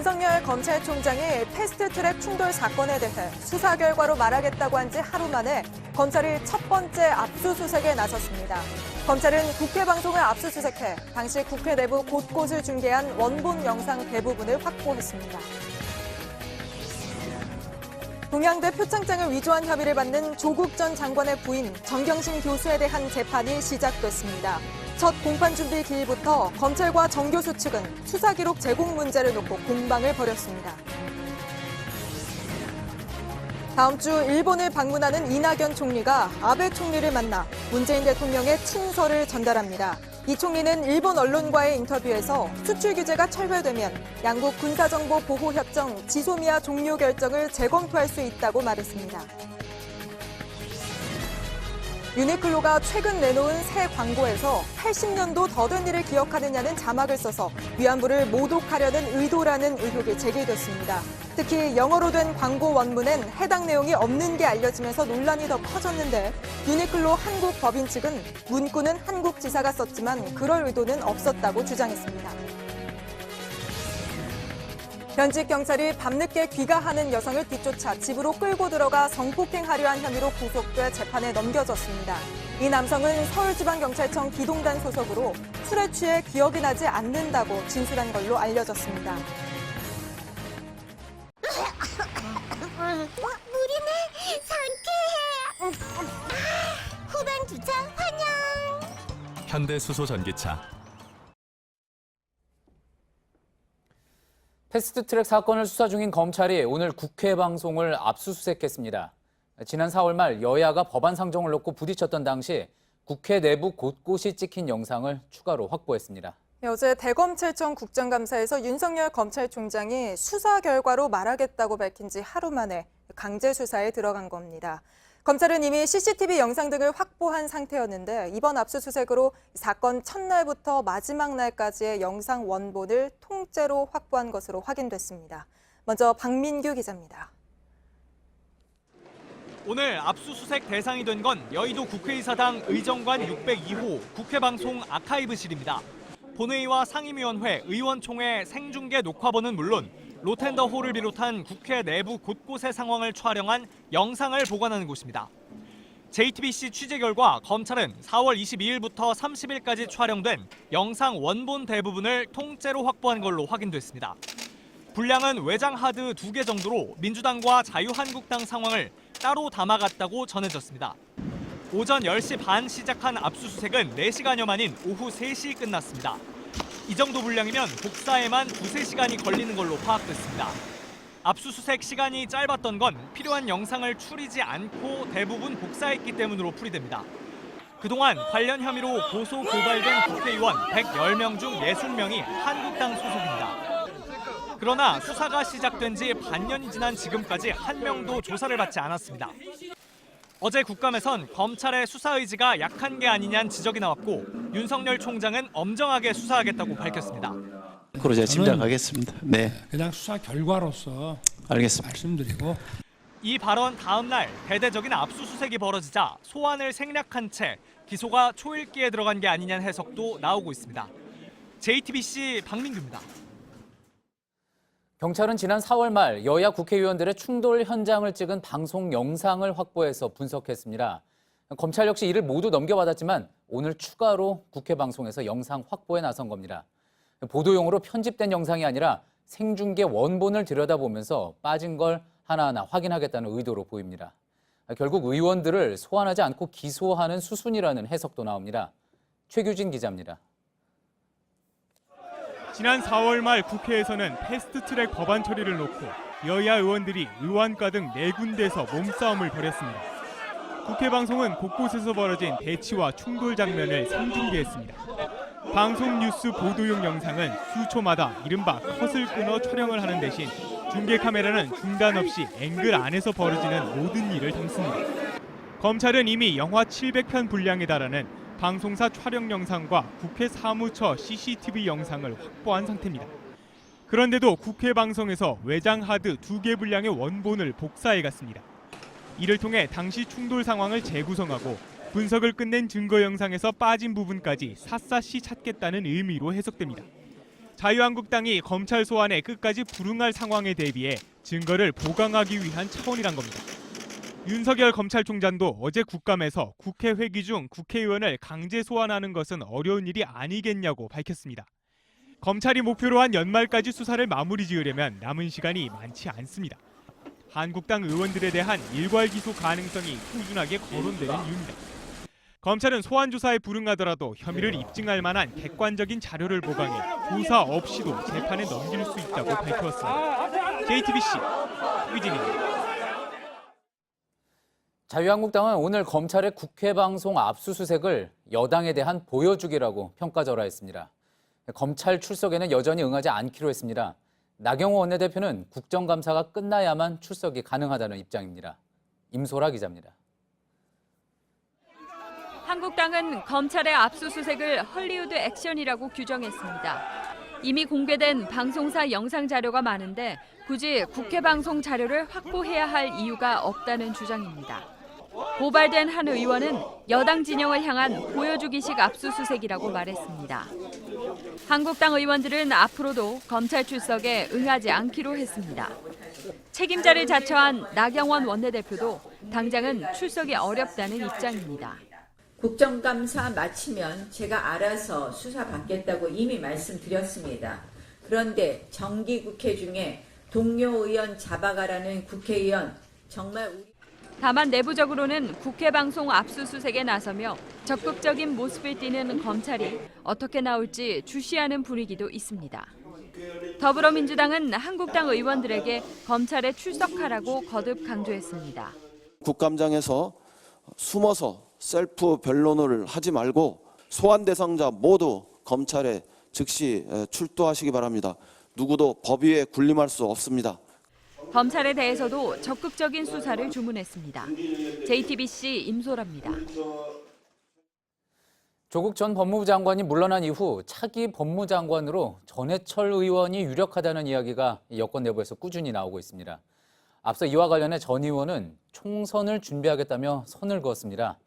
윤석열 검찰총장이 패스트트랙 충돌 사건에 대해 수사 결과로 말하겠다고 한 지 하루 만에 검찰이 첫 번째 압수수색에 나섰습니다. 검찰은 국회 방송을 압수수색해 당시 국회 내부 곳곳을 중계한 원본 영상 대부분을 확보했습니다. 동양대 표창장을 위조한 혐의를 받는 조국 전 장관의 부인 정경심 교수에 대한 재판이 시작됐습니다. 첫 공판 준비 기일부터 검찰과 정 교수 측은 수사 기록 제공 문제를 놓고 공방을 벌였습니다. 다음 주 일본을 방문하는 이낙연 총리가 아베 총리를 만나 문재인 대통령의 친서를 전달합니다. 이 총리는 일본 언론과의 인터뷰에서 수출 규제가 철회되면 양국 군사정보 보호협정 지소미아 종료 결정을 재검토할 수 있다고 말했습니다. 유니클로가 최근 내놓은 새 광고에서 80년도 더 된 일을 기억하느냐는 자막을 써서 위안부를 모독하려는 의도라는 의혹이 제기됐습니다. 특히 영어로 된 광고 원문엔 해당 내용이 없는 게 알려지면서 논란이 더 커졌는데 유니클로 한국 법인 측은 문구는 한국 지사가 썼지만 그럴 의도는 없었다고 주장했습니다. 현직 경찰이 밤늦게 귀가하는 여성을 뒤쫓아 집으로 끌고 들어가 성폭행하려 한 혐의로 구속돼 재판에 넘겨졌습니다. 이 남성은 서울지방경찰청 기동단 소속으로 술에 취해 기억이 나지 않는다고 진술한 걸로 알려졌습니다. 물이네, 상쾌해. 후반 주차 환영. 현대수소전기차. 패스트트랙 사건을 수사 중인 검찰이 오늘 국회 방송을 압수수색했습니다. 지난 4월 말 여야가 법안 상정을 놓고 부딪혔던 당시 국회 내부 곳곳이 찍힌 영상을 추가로 확보했습니다. 어제 대검찰청 국정감사에서 윤석열 검찰총장이 수사 결과로 말하겠다고 밝힌 지 하루 만에 강제 수사에 들어간 겁니다. 검찰은 이미 CCTV 영상 등을 확보한 상태였는데 이번 압수수색으로 사건 첫날부터 마지막 날까지의 영상 원본을 통째로 확보한 것으로 확인됐습니다. 먼저 박민규 기자입니다. 오늘 압수수색 대상이 된 건 여의도 국회의사당 의정관 602호 국회방송 아카이브실입니다. 본회의와 상임위원회, 의원총회 생중계 녹화본은 물론 로텐더홀을 비롯한 국회 내부 곳곳의 상황을 촬영한 영상을 보관하는 곳입니다. JTBC 취재 결과 검찰은 4월 22일부터 30일까지 촬영된 영상 원본 대부분을 통째로 확보한 걸로 확인됐습니다. 분량은 외장 하드 2개 정도로 민주당과 자유한국당 상황을 따로 담아갔다고 전해졌습니다. 오전 10시 반 시작한 압수수색은 4시간여 만인 오후 3시 끝났습니다. 이 정도 분량이면 복사에만 2-3시간이 걸리는 걸로 파악됐습니다. 압수수색 시간이 짧았던 건 필요한 영상을 추리지 않고 대부분 복사했기 때문으로 풀이됩니다. 그동안 관련 혐의로 고소 고발된 국회의원 110명 중 60명이 한국당 소속입니다. 그러나 수사가 시작된 지 반년이 지난 지금까지 한 명도 조사를 받지 않았습니다. 어제 국감에선 검찰의 수사 의지가 약한 게 아니냐는 지적이 나왔고 윤석열 총장은 엄정하게 수사하겠다고 밝혔습니다. 그로 제가 짐작하겠습니다. 네. 그냥 수사 결과로서 알겠습니다. 말씀드리고 이 발언 다음 날 대대적인 압수수색이 벌어지자 소환을 생략한 채 기소가 초읽기에 들어간 게 아니냐는 해석도 나오고 있습니다. JTBC 박민규입니다. 경찰은 지난 4월 말 여야 국회의원들의 충돌 현장을 찍은 방송 영상을 확보해서 분석했습니다. 검찰 역시 이를 모두 넘겨받았지만 오늘 추가로 국회 방송에서 영상 확보에 나선 겁니다. 보도용으로 편집된 영상이 아니라 생중계 원본을 들여다보면서 빠진 걸 하나하나 확인하겠다는 의도로 보입니다. 결국 의원들을 소환하지 않고 기소하는 수순이라는 해석도 나옵니다. 최규진 기자입니다. 지난 4월 말 국회에서는 패스트트랙 법안 처리를 놓고 여야 의원들이 의원과 등 4군데에서 몸싸움을 벌였습니다. 국회 방송은 곳곳에서 벌어진 대치와 충돌 장면을 생중계했습니다. 방송 뉴스 보도용 영상은 수초마다 이른바 컷을 끊어 촬영을 하는 대신 중계 카메라는 중단 없이 앵글 안에서 벌어지는 모든 일을 담습니다. 검찰은 이미 영화 700편 분량에 달하는 방송사 촬영 영상과 국회 사무처 CCTV 영상을 확보한 상태입니다. 그런데도 국회 방송에서 외장 하드 2개 분량의 원본을 복사해갔습니다. 이를 통해 당시 충돌 상황을 재구성하고 분석을 끝낸 증거 영상에서 빠진 부분까지 샅샅이 찾겠다는 의미로 해석됩니다. 자유한국당이 검찰 소환에 끝까지 불응할 상황에 대비해 증거를 보강하기 위한 차원이란 겁니다. 윤석열 검찰총장도 어제 국감에서 국회 회기 중 국회의원을 강제 소환하는 것은 어려운 일이 아니겠냐고 밝혔습니다. 검찰이 목표로 한 연말까지 수사를 마무리 지으려면 남은 시간이 많지 않습니다. 한국당 의원들에 대한 일괄 기소 가능성이 꾸준하게 거론되는 이유입니다. 검찰은 소환 조사에 불응하더라도 혐의를 입증할 만한 객관적인 자료를 보강해 조사 없이도 재판에 넘길 수 있다고 밝혔습니다. JTBC 유진입니다. 자유한국당은 오늘 검찰의 국회 방송 압수수색을 여당에 대한 보여주기라고 평가절하했습니다. 검찰 출석에는 여전히 응하지 않기로 했습니다. 나경원 원내대표는 국정감사가 끝나야만 출석이 가능하다는 입장입니다. 임소라 기자입니다. 한국당은 검찰의 압수수색을 헐리우드 액션이라고 규정했습니다. 이미 공개된 방송사 영상 자료가 많은데 굳이 국회 방송 자료를 확보해야 할 이유가 없다는 주장입니다. 고발된 한 의원은 여당 진영을 향한 보여주기식 압수수색이라고 말했습니다. 한국당 의원들은 앞으로도 검찰 출석에 응하지 않기로 했습니다. 책임자를 자처한 나경원 원내대표도 당장은 출석이 어렵다는 입장입니다. 국정감사 마치면 제가 알아서 수사받겠다고 이미 말씀드렸습니다. 그런데 정기국회 중에 동료 의원 잡아가라는 국회의원 정말 다만 내부적으로는 국회 방송 압수수색에 나서며 적극적인 모습을 띠는 검찰이 어떻게 나올지 주시하는 분위기도 있습니다. 더불어민주당은 한국당 의원들에게 검찰에 출석하라고 거듭 강조했습니다. 국감장에서 숨어서 셀프 변론을 하지 말고 소환 대상자 모두 검찰에 즉시 출두하시기 바랍니다. 누구도 법 위에 군림할 수 없습니다. 검찰에 대해서도 적극적인 수사를 주문했습니다. JTBC 임소라입니다. 조국 전 법무부 장관이 물러난 이후 차기 법무장관으로 전해철 의원이 유력하다는 이야기가 여권 내부에서 꾸준히 나오고 있습니다. 앞서 이와 관련해 전 의원은 총선을 준비하겠다며 선을 그었습니다.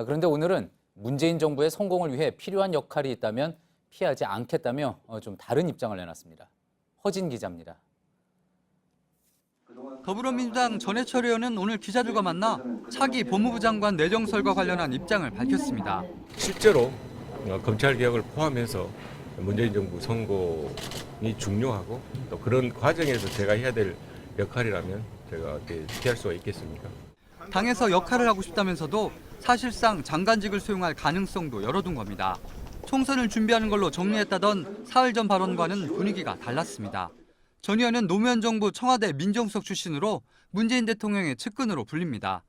그런데 오늘은 문재인 정부의 성공을 위해 필요한 역할이 있다면 피하지 않겠다며 좀 다른 입장을 내놨습니다. 허진 기자입니다. 더불어민주당 전해철 의원은 오늘 기자들과 만나 차기 법무부 장관 내정설과 관련한 입장을 밝혔습니다. 실제로 검찰개혁을 포함해서 문재인 정부 성공이 중요하고 또 그런 과정에서 제가 해야 될 역할이라면 제가 어떻게 피할 수가 있겠습니까? 당에서 역할을 하고 싶다면서도 사실상 장관직을 수용할 가능성도 열어둔 겁니다. 총선을 준비하는 걸로 정리했다던 사흘 전 발언과는 분위기가 달랐습니다. 전 의원은 노무현 정부 청와대 민정수석 출신으로 문재인 대통령의 측근으로 불립니다.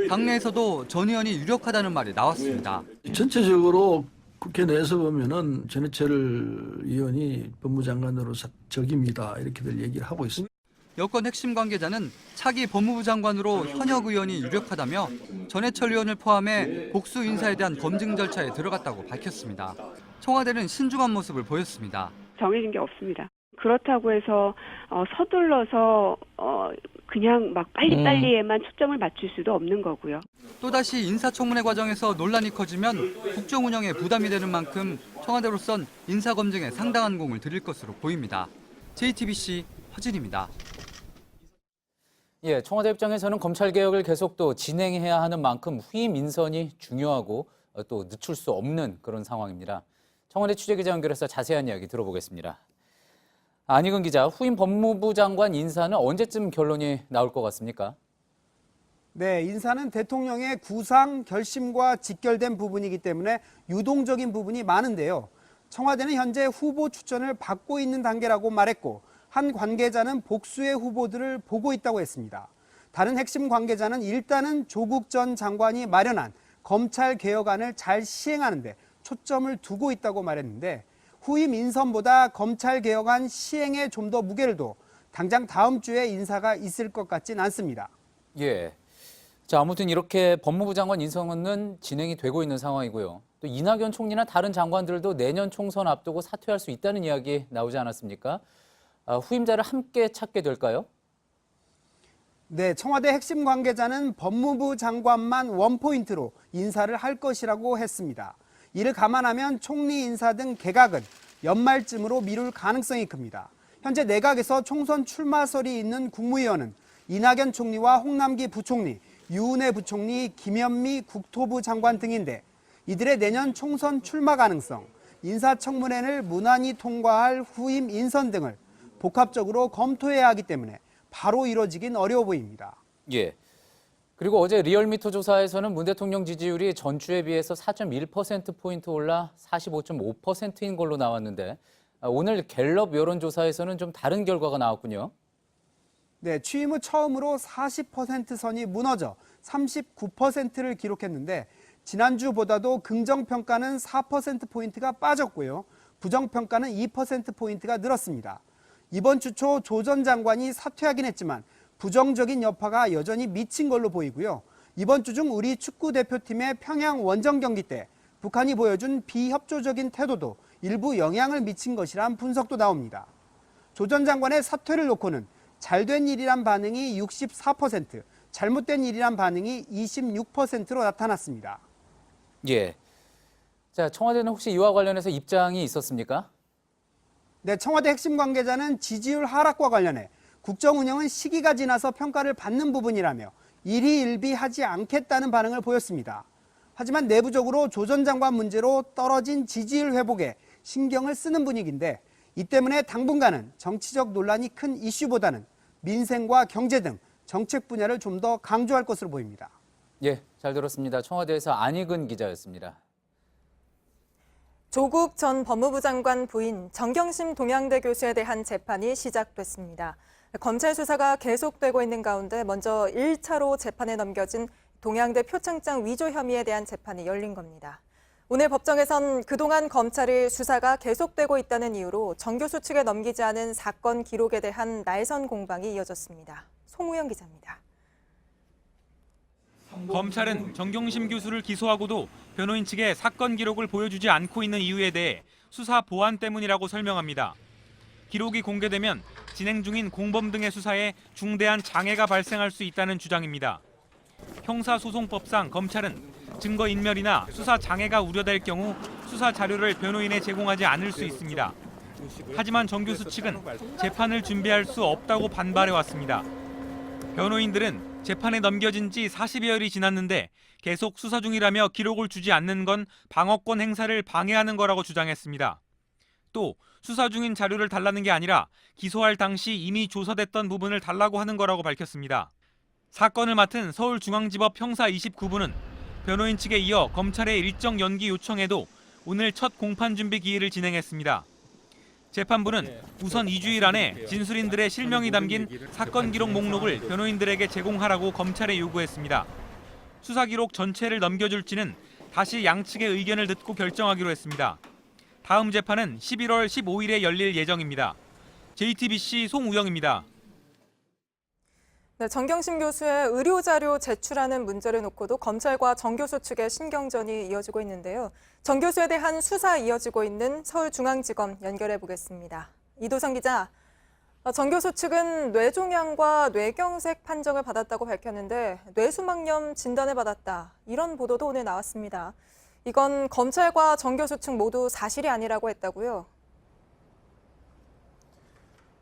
당내에서도 전 의원이 유력하다는 말이 나왔습니다. 전체적으로 국회 내에서 보면은 전해철 의원이 법무장관으로 적입니다. 이렇게들 얘기를 하고 있습니다. 여권 핵심 관계자는 차기 법무부 장관으로 현역 의원이 유력하다며 전해철 의원을 포함해 복수 인사에 대한 검증 절차에 들어갔다고 밝혔습니다. 청와대는 신중한 모습을 보였습니다. 정해진 게 없습니다. 그렇다고 해서 서둘러서 그냥 막 빨리빨리에만 초점을 맞출 수도 없는 거고요. 또다시 인사청문회 과정에서 논란이 커지면 국정 운영에 부담이 되는 만큼 청와대로선 인사검증에 상당한 공을 들일 것으로 보입니다. JTBC 허진입니다. 예, 청와대 입장에서는 검찰개혁을 계속 또 진행해야 하는 만큼 후임 인선이 중요하고 또 늦출 수 없는 그런 상황입니다. 청와대 취재기자 연결해서 자세한 이야기 들어보겠습니다. 안희근 기자, 후임 법무부 장관 인사는 언제쯤 결론이 나올 것 같습니까? 네, 인사는 대통령의 구상 결심과 직결된 부분이기 때문에 유동적인 부분이 많은데요. 청와대는 현재 후보 추천을 받고 있는 단계라고 말했고 한 관계자는 복수의 후보들을 보고 있다고 했습니다. 다른 핵심 관계자는 일단은 조국 전 장관이 마련한 검찰 개혁안을 잘 시행하는 데 초점을 두고 있다고 말했는데 후임 인선보다 검찰 개혁안 시행에 좀 더 무게를 둬 당장 다음 주에 인사가 있을 것 같진 않습니다. 예. 자, 아무튼 이렇게 법무부 장관 인선은 진행이 되고 있는 상황이고요. 또 이낙연 총리나 다른 장관들도 내년 총선 앞두고 사퇴할 수 있다는 이야기 나오지 않았습니까? 후임자를 함께 찾게 될까요? 네, 청와대 핵심 관계자는 법무부 장관만 원포인트로 인사를 할 것이라고 했습니다. 이를 감안하면 총리 인사 등 개각은 연말쯤으로 미룰 가능성이 큽니다. 현재 내각에서 총선 출마설이 있는 국무위원은 이낙연 총리와 홍남기 부총리, 유은혜 부총리, 김현미 국토부 장관 등인데 이들의 내년 총선 출마 가능성, 인사청문회를 무난히 통과할 후임 인선 등을 복합적으로 검토해야 하기 때문에 바로 이뤄지긴 어려워 보입니다. 예. 그리고 어제 리얼미터 조사에서는 문 대통령 지지율이 전주에 비해서 4.1%포인트 올라 45.5%인 걸로 나왔는데 오늘 갤럽 여론조사에서는 좀 다른 결과가 나왔군요. 네, 취임 후 처음으로 40% 선이 무너져 39%를 기록했는데 지난주보다도 긍정평가는 4%포인트가 빠졌고요. 부정평가는 2%포인트가 늘었습니다. 이번 주 초 조 전 장관이 사퇴하긴 했지만 부정적인 여파가 여전히 미친 걸로 보이고요. 이번 주 중 우리 축구대표팀의 평양 원정 경기 때 북한이 보여준 비협조적인 태도도 일부 영향을 미친 것이란 분석도 나옵니다. 조 전 장관의 사퇴를 놓고는 잘된 일이란 반응이 64%, 잘못된 일이란 반응이 26%로 나타났습니다. 예. 자, 청와대는 혹시 이와 관련해서 입장이 있었습니까? 네, 청와대 핵심 관계자는 지지율 하락과 관련해 국정 운영은 시기가 지나서 평가를 받는 부분이라며 일희일비하지 않겠다는 반응을 보였습니다. 하지만 내부적으로 조 전 장관 문제로 떨어진 지지율 회복에 신경을 쓰는 분위기인데 이 때문에 당분간은 정치적 논란이 큰 이슈보다는 민생과 경제 등 정책 분야를 좀 더 강조할 것으로 보입니다. 예, 잘 들었습니다. 청와대에서 안익은 기자였습니다. 조국 전 법무부 장관 부인 정경심 동양대 교수에 대한 재판이 시작됐습니다. 검찰 수사가 계속되고 있는 가운데 먼저 1차로 재판에 넘겨진 동양대 표창장 위조 혐의에 대한 재판이 열린 겁니다. 오늘 법정에선 그동안 검찰이 수사가 계속되고 있다는 이유로 정 교수 측에 넘기지 않은 사건 기록에 대한 날선 공방이 이어졌습니다. 송우영 기자입니다. 검찰은 정경심 교수를 기소하고도 변호인 측에 사건 기록을 보여주지 않고 있는 이유에 대해 수사 보안 때문이라고 설명합니다. 기록이 공개되면 진행 중인 공범 등의 수사에 중대한 장애가 발생할 수 있다는 주장입니다. 형사소송법상 검찰은 증거인멸이나 수사 장애가 우려될 경우 수사 자료를 변호인에 제공하지 않을 수 있습니다. 하지만 정 교수 측은 재판을 준비할 수 없다고 반발해왔습니다. 변호인들은 재판에 넘겨진 지 40여일이 지났는데 계속 수사 중이라며 기록을 주지 않는 건 방어권 행사를 방해하는 거라고 주장했습니다. 또 수사 중인 자료를 달라는 게 아니라 기소할 당시 이미 조사됐던 부분을 달라고 하는 거라고 밝혔습니다. 사건을 맡은 서울중앙지법 형사 29부는 변호인 측에 이어 검찰의 일정 연기 요청에도 오늘 첫 공판 준비 기일을 진행했습니다. 재판부는 우선 2주일 안에 진술인들의 실명이 담긴 사건 기록 목록을 변호인들에게 제공하라고 검찰에 요구했습니다. 수사 기록 전체를 넘겨줄지는 다시 양측의 의견을 듣고 결정하기로 했습니다. 다음 재판은 11월 15일에 열릴 예정입니다. JTBC 송우영입니다. 네, 정경심 교수의 의료자료 제출하는 문제를 놓고도 검찰과 정 교수 측의 신경전이 이어지고 있는데요. 정 교수에 대한 수사 이어지고 있는 서울중앙지검 연결해 보겠습니다. 이도성 기자, 정 교수 측은 뇌종양과 뇌경색 판정을 받았다고 밝혔는데 뇌수막염 진단을 받았다. 이런 보도도 오늘 나왔습니다. 이건 검찰과 정 교수 측 모두 사실이 아니라고 했다고요?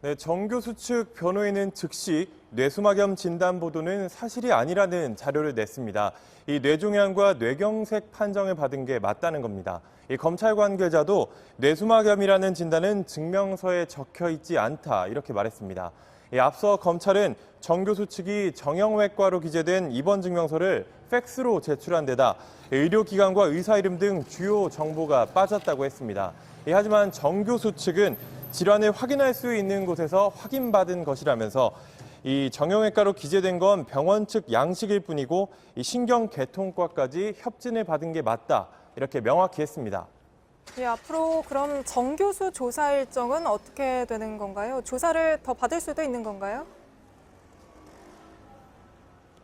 네, 정 교수 측 변호인은 즉시 뇌수막염 진단 보도는 사실이 아니라는 자료를 냈습니다. 이 뇌종양과 뇌경색 판정을 받은 게 맞다는 겁니다. 이 검찰 관계자도 뇌수막염이라는 진단은 증명서에 적혀 있지 않다 이렇게 말했습니다. 앞서 검찰은 정 교수 측이 정형외과로 기재된 입원 증명서를 팩스로 제출한 데다 의료기관과 의사 이름 등 주요 정보가 빠졌다고 했습니다. 하지만 정 교수 측은 질환을 확인할 수 있는 곳에서 확인받은 것이라면서 이 정형외과로 기재된 건 병원 측 양식일 뿐이고 이 신경계통과까지 협진을 받은 게 맞다 이렇게 명확히 했습니다. 네, 앞으로 그럼 정 교수 조사 일정은 어떻게 되는 건가요? 조사를 더 받을 수도 있는 건가요?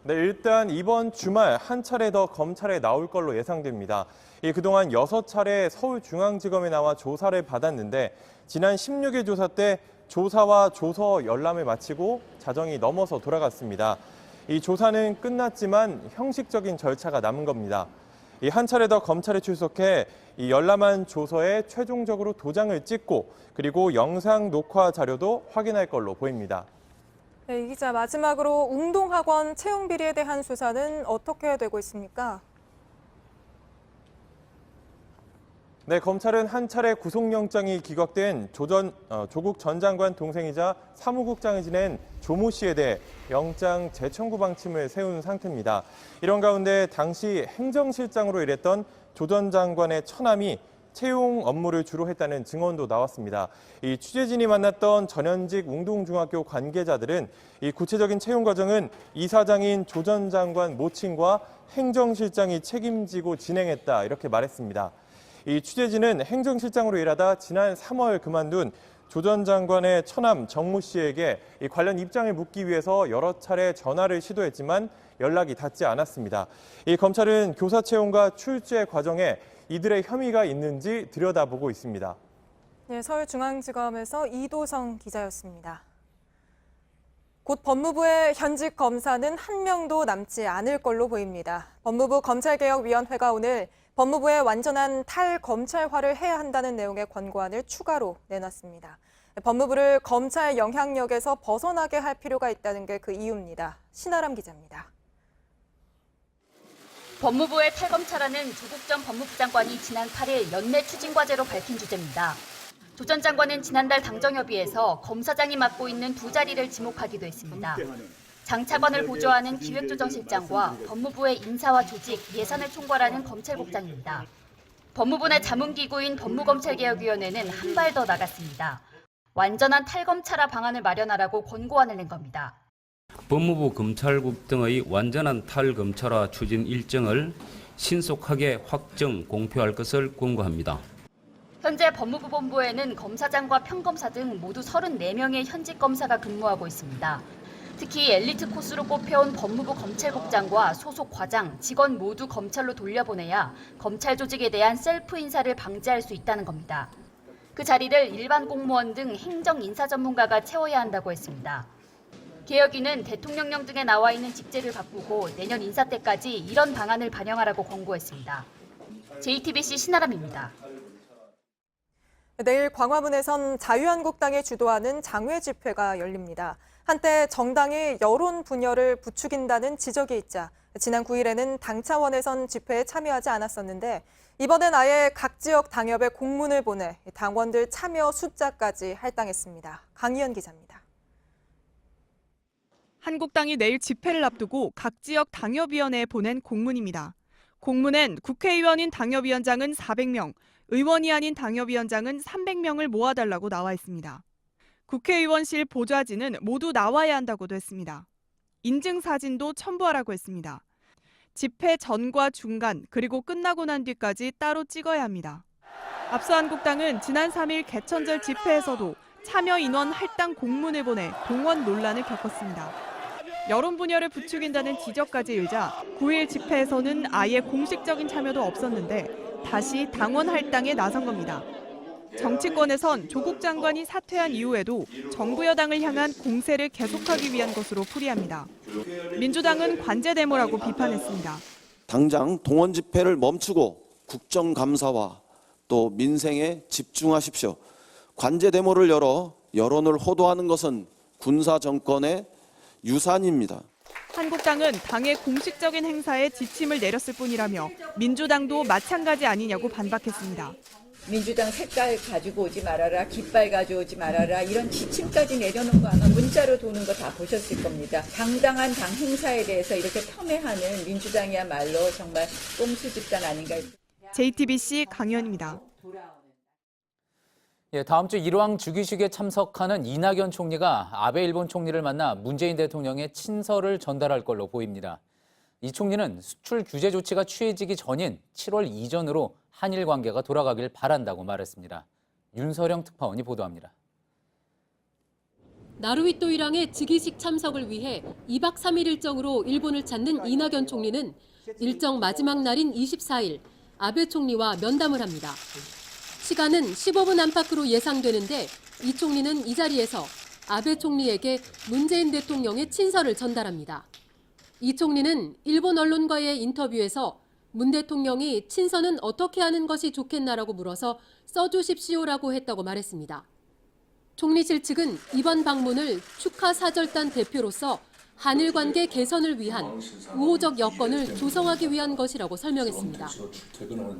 네, 일단 이번 주말 한 차례 더 검찰에 나올 걸로 예상됩니다. 그동안 6차례 서울중앙지검에 나와 조사를 받았는데 지난 16일 조사 때 조사와 조서 열람을 마치고 자정이 넘어서 돌아갔습니다. 이 조사는 끝났지만 형식적인 절차가 남은 겁니다. 이 한 차례 더 검찰에 출석해 이 열람한 조서에 최종적으로 도장을 찍고 그리고 영상 녹화 자료도 확인할 걸로 보입니다. 네, 이 기자, 마지막으로 웅동학원 채용 비리에 대한 수사는 어떻게 되고 있습니까? 네, 검찰은 한 차례 구속영장이 기각된 조국 전 장관 동생이자 사무국장을 지낸 조모 씨에 대해 영장 재청구 방침을 세운 상태입니다. 이런 가운데 당시 행정실장으로 일했던 조 전 장관의 처남이 채용 업무를 주로 했다는 증언도 나왔습니다. 이 취재진이 만났던 전현직 웅동중학교 관계자들은 이 구체적인 채용 과정은 이사장인 조 전 장관 모친과 행정실장이 책임지고 진행했다 이렇게 말했습니다. 이 취재진은 행정실장으로 일하다 지난 3월 그만둔 조 전 장관의 처남 정모 씨에게 이 관련 입장을 묻기 위해서 여러 차례 전화를 시도했지만 연락이 닿지 않았습니다. 이 검찰은 교사 채용과 출제 과정에 이들의 혐의가 있는지 들여다보고 있습니다. 네, 서울중앙지검에서 이도성 기자였습니다. 곧 법무부의 현직 검사는 한 명도 남지 않을 걸로 보입니다. 법무부 검찰개혁위원회가 오늘 법무부의 완전한 탈검찰화를 해야 한다는 내용의 권고안을 추가로 내놨습니다. 법무부를 검찰 영향력에서 벗어나게 할 필요가 있다는 게 그 이유입니다. 신아람 기자입니다. 법무부의 탈검찰화는 조국 전 법무부 장관이 지난 8일 연내 추진과제로 밝힌 주제입니다. 조 전 장관은 지난달 당정협의에서 검사장이 맡고 있는 두 자리를 지목하기도 했습니다. 장차관을 보좌하는 기획조정실장과 법무부의 인사와 조직, 예산을 총괄하는 검찰국장입니다. 법무부 내 자문기구인 법무검찰개혁위원회는 한 발 더 나갔습니다. 완전한 탈검찰화 방안을 마련하라고 권고안을 낸 겁니다. 법무부 검찰국 등의 완전한 탈검찰화 추진 일정을 신속하게 확정, 공표할 것을 권고합니다. 현재 법무부 본부에는 검사장과 평검사 등 모두 34명의 현직 검사가 근무하고 있습니다. 특히 엘리트 코스로 꼽혀온 법무부 검찰국장과 소속 과장, 직원 모두 검찰로 돌려보내야 검찰 조직에 대한 셀프 인사를 방지할 수 있다는 겁니다. 그 자리를 일반 공무원 등 행정 인사 전문가가 채워야 한다고 했습니다. 개혁위는 대통령령 등에 나와 있는 직제를 바꾸고 내년 인사 때까지 이런 방안을 반영하라고 권고했습니다. JTBC 신아람입니다. 내일 광화문에선 자유한국당이 주도하는 장외 집회가 열립니다. 한때 정당이 여론 분열을 부추긴다는 지적이 있자 지난 9일에는 당 차원에선 집회에 참여하지 않았었는데 이번엔 아예 각 지역 당협에 공문을 보내 당원들 참여 숫자까지 할당했습니다. 강희연 기자입니다. 한국당이 내일 집회를 앞두고 각 지역 당협위원회에 보낸 공문입니다. 공문엔 국회의원인 당협위원장은 400명, 의원이 아닌 당협위원장은 300명을 모아달라고 나와 있습니다. 국회의원실 보좌진은 모두 나와야 한다고도 했습니다. 인증사진도 첨부하라고 했습니다. 집회 전과 중간 그리고 끝나고 난 뒤까지 따로 찍어야 합니다. 앞서 한국당은 지난 3일 개천절 집회에서도 참여 인원 할당 공문을 보내 동원 논란을 겪었습니다. 여론 분열을 부추긴다는 지적까지 일자 9일 집회에서는 아예 공식적인 참여도 없었는데 다시 당원 할당에 나선 겁니다. 정치권에선 조국 장관이 사퇴한 이후에도 정부 여당을 향한 공세를 계속하기 위한 것으로 풀이합니다. 민주당은 관제 데모라고 비판했습니다. 당장 동원 집회를 멈추고 국정감사와 또 민생에 집중하십시오. 관제 데모를 열어 여론을 호도하는 것은 군사 정권의 유산입니다. 한국당은 당의 공식적인 행사에 지침을 내렸을 뿐이라며 민주당도 마찬가지 아니냐고 반박했습니다. 민주당 색깔 가지고 오지 말아라, 깃발 가져오지 말아라 이런 지침까지 내려놓은 거 아마 문자로 도는 거 다 보셨을 겁니다. 당당한 당 행사에 대해서 이렇게 폄훼하는 민주당이야말로 정말 꼼수 집단 아닌가. JTBC 강연입니다. 다음 주 일왕 주기식에 참석하는 이낙연 총리가 아베 일본 총리를 만나 문재인 대통령의 친서를 전달할 걸로 보입니다. 이 총리는 수출 규제 조치가 취해지기 전인 7월 이전으로 한일 관계가 돌아가길 바란다고 말했습니다. 윤서령 특파원이 보도합니다. 나루히토 일왕의 즉위식 참석을 위해 2박 3일 일정으로 일본을 찾는 이낙연 총리는 일정 마지막 날인 24일 아베 총리와 면담을 합니다. 시간은 15분 안팎으로 예상되는데 이 총리는 이 자리에서 아베 총리에게 문재인 대통령의 친서를 전달합니다. 이 총리는 일본 언론과의 인터뷰에서 문 대통령이 친서는 어떻게 하는 것이 좋겠나라고 물어서 써주십시오라고 했다고 말했습니다. 총리실 측은 이번 방문을 축하 사절단 대표로서 한일 관계 개선을 위한 우호적 여건을 조성하기 위한 것이라고 설명했습니다.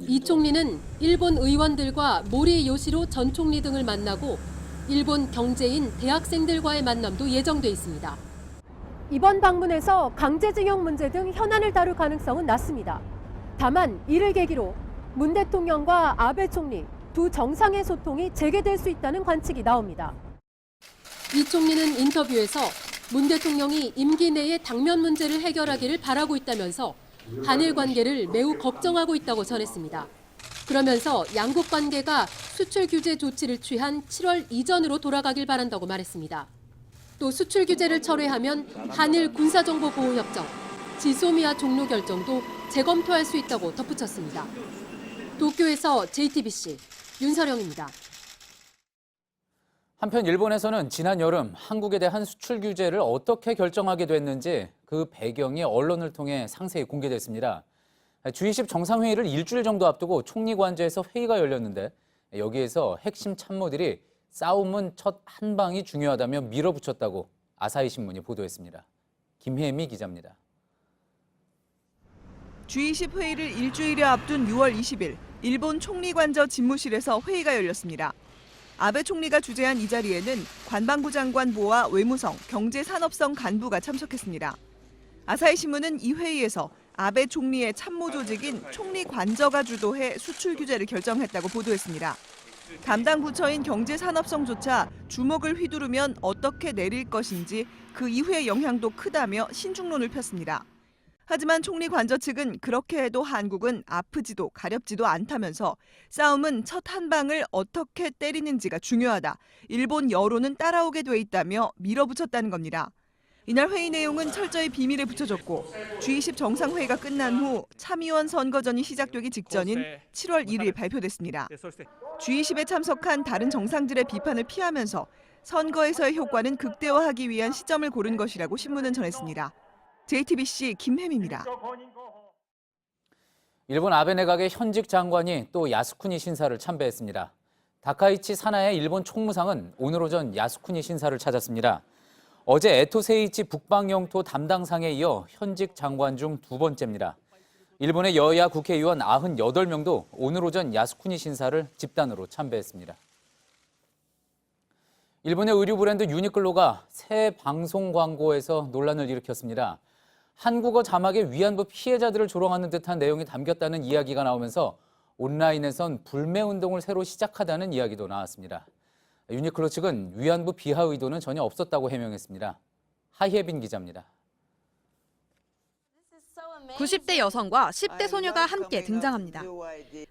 이 총리는 일본 의원들과 모리 요시로 전 총리 등을 만나고 일본 경제인 대학생들과의 만남도 예정돼 있습니다. 이번 방문에서 강제징용 문제 등 현안을 다룰 가능성은 낮습니다. 다만 이를 계기로 문 대통령과 아베 총리 두 정상의 소통이 재개될 수 있다는 관측이 나옵니다. 이 총리는 인터뷰에서 문 대통령이 임기 내에 당면 문제를 해결하기를 바라고 있다면서 한일 관계를 매우 걱정하고 있다고 전했습니다. 그러면서 양국 관계가 수출 규제 조치를 취한 7월 이전으로 돌아가길 바란다고 말했습니다. 또 수출 규제를 철회하면 한일 군사정보보호협정, 지소미아 종료 결정도 재검토할 수 있다고 덧붙였습니다. 도쿄에서 JTBC 윤서령입니다. 한편 일본에서는 지난 여름 한국에 대한 수출 규제를 어떻게 결정하게 됐는지 그 배경이 언론을 통해 상세히 공개됐습니다. G20 정상회의를 일주일 정도 앞두고 총리 관저에서 회의가 열렸는데 여기에서 핵심 참모들이 싸움은 첫 한 방이 중요하다며 밀어붙였다고 아사히 신문이 보도했습니다. 김혜미 기자입니다. G20 회의를 일주일여 앞둔 6월 20일 일본 총리 관저 집무실에서 회의가 열렸습니다. 아베 총리가 주재한 이 자리에는 관방부 장관보와 외무성, 경제산업성 간부가 참석했습니다. 아사히 신문은 이 회의에서 아베 총리의 참모 조직인 총리 관저가 주도해 수출 규제를 결정했다고 보도했습니다. 담당 부처인 경제산업성조차 주먹을 휘두르면 어떻게 내릴 것인지 그 이후의 영향도 크다며 신중론을 폈습니다. 하지만 총리 관저 측은 그렇게 해도 한국은 아프지도 가렵지도 않다면서 싸움은 첫 한 방을 어떻게 때리는지가 중요하다. 일본 여론은 따라오게 돼 있다며 밀어붙였다는 겁니다. 이날 회의 내용은 철저히 비밀에 붙여졌고 G20 정상회의가 끝난 후 참의원 선거전이 시작되기 직전인 7월 1일 발표됐습니다. G20에 참석한 다른 정상들의 비판을 피하면서 선거에서의 효과는 극대화하기 위한 시점을 고른 것이라고 신문은 전했습니다. JTBC 김혜미입니다. 일본 아베 내각의 현직 장관이 또 야스쿠니 신사를 참배했습니다. 다카이치 사나의 일본 총무상은 오늘 오전 야스쿠니 신사를 찾았습니다. 어제 에토 세이치 북방영토 담당상에 이어 현직 장관 중 두 번째입니다. 일본의 여야 국회의원 98명도 오늘 오전 야스쿠니 신사를 집단으로 참배했습니다. 일본의 의류 브랜드 유니클로가 새 방송 광고에서 논란을 일으켰습니다. 한국어 자막에 위안부 피해자들을 조롱하는 듯한 내용이 담겼다는 이야기가 나오면서 온라인에선 불매운동을 새로 시작하다는 이야기도 나왔습니다. 유니클로 측은 위안부 비하 의도는 전혀 없었다고 해명했습니다. 하예빈 기자입니다. 90대 여성과 10대 소녀가 함께 등장합니다.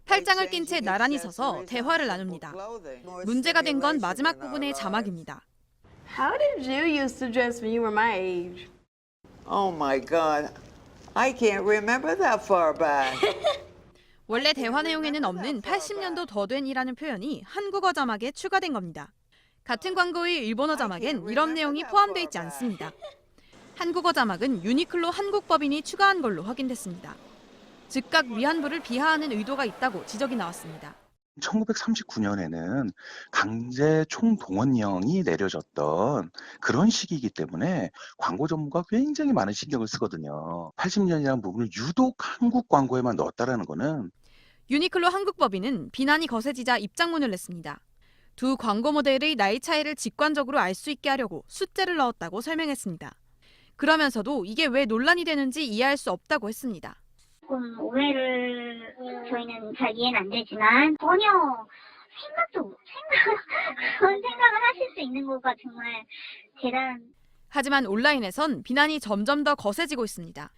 팔짱을 낀 채 나란히 서서 대화를 나눕니다. 문제가 된 건 마지막 부분의 자막입니다. How did you used to dress when you were my age? Oh my God, I can't remember that far back. 원래 대화 내용에는 없는 80년도 더 된이라는 표현이 한국어 자막에 추가된 겁니다. 같은 광고의 일본어 자막엔 이런 내용이 포함되어 있지 않습니다. 한국어 자막은 유니클로 한국법인이 추가한 걸로 확인됐습니다. 즉각 위안부를 비하하는 의도가 있다고 지적이 나왔습니다. 1939년에는 강제 총동원령이 내려졌던 그런 시기이기 때문에 광고 전문가 굉장히 많은 신경을 쓰거든요. 80년이라는 부분을 유독 한국 광고에만 넣었다라는 거는 유니클로 한국법인은 비난이 거세지자 입장문을 냈습니다. 두 광고 모델의 나이 차이를 직관적으로 알 수 있게 하려고 숫자를 넣었다고 설명했습니다. 그러면서도 이게 왜 논란이 되는지 이해할 수 없다고 했습니다. 조금 오해를 저희는 잘 이해는 안 되지만 전혀 그런 생각을 하실 수 있는 거가 정말 대단한. 하지만 온라인에선 비난이 점점 더 거세지고 있습니다.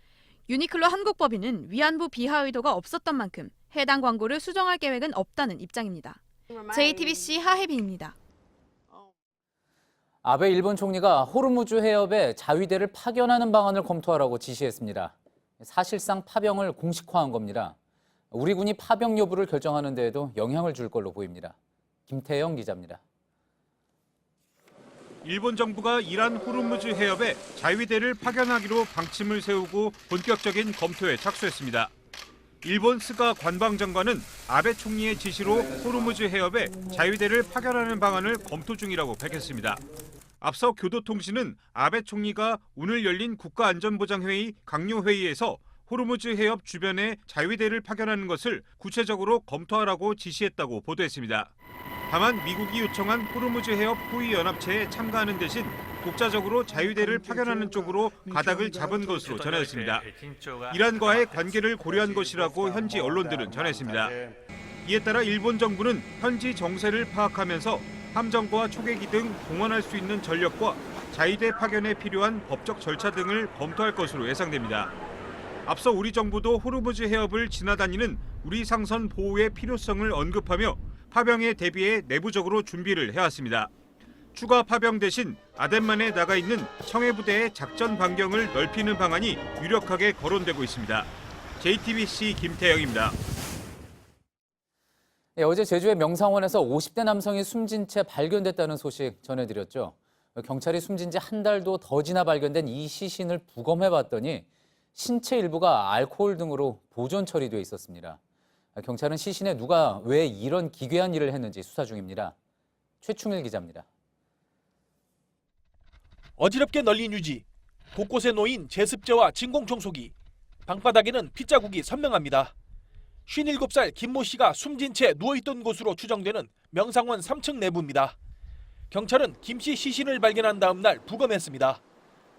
유니클로 한국법인은 위안부 비하 의도가 없었던 만큼 해당 광고를 수정할 계획은 없다는 입장입니다. JTBC 하혜빈입니다. 아베 일본 총리가 호르무즈 해협에 자위대를 파견하는 방안을 검토하라고 지시했습니다. 사실상 파병을 공식화한 겁니다. 우리 군이 파병 여부를 결정하는 데에도 영향을 줄 걸로 보입니다. 김태영 기자입니다. 일본 정부가 이란 호르무즈 해협에 자위대를 파견하기로 방침을 세우고 본격적인 검토에 착수했습니다. 일본 스가 관방장관은 아베 총리의 지시로 호르무즈 해협에 자위대를 파견하는 방안을 검토 중이라고 밝혔습니다. 앞서 교도통신은 아베 총리가 오늘 열린 국가안전보장회의 강요회의에서 호르무즈 해협 주변에 자위대를 파견하는 것을 구체적으로 검토하라고 지시했다고 보도했습니다. 다만 미국이 요청한 호르무즈 해협 호위 연합체에 참가하는 대신 독자적으로 자위대를 파견하는 쪽으로 가닥을 잡은 것으로 전해졌습니다. 이란과의 관계를 고려한 것이라고 현지 언론들은 전했습니다. 이에 따라 일본 정부는 현지 정세를 파악하면서 함정과 초계기 등 동원할 수 있는 전력과 자위대 파견에 필요한 법적 절차 등을 검토할 것으로 예상됩니다. 앞서 우리 정부도 호르무즈 해협을 지나다니는 우리 상선 보호의 필요성을 언급하며 파병에 대비해 내부적으로 준비를 해왔습니다. 추가 파병 대신 아덴만에 나가 있는 청해부대의 작전 반경을 넓히는 방안이 유력하게 거론되고 있습니다. JTBC 김태영입니다. 네, 어제 제주의 명상원에서 50대 남성이 숨진 채 발견됐다는 소식 전해드렸죠. 경찰이 숨진 지 한 달도 더 지나 발견된 이 시신을 부검해봤더니 신체 일부가 알코올 등으로 보존 처리돼 있었습니다. 경찰은 시신에 누가 왜 이런 기괴한 일을 했는지 수사 중입니다. 최충일 기자입니다. 어지럽게 널린 유지, 곳곳에 놓인 제습제와 진공청소기, 방바닥에는 핏자국이 선명합니다. 57살 김모 씨가 숨진 채 누워있던 곳으로 추정되는 명상원 3층 내부입니다. 경찰은 김 씨 시신을 발견한 다음 날 부검했습니다.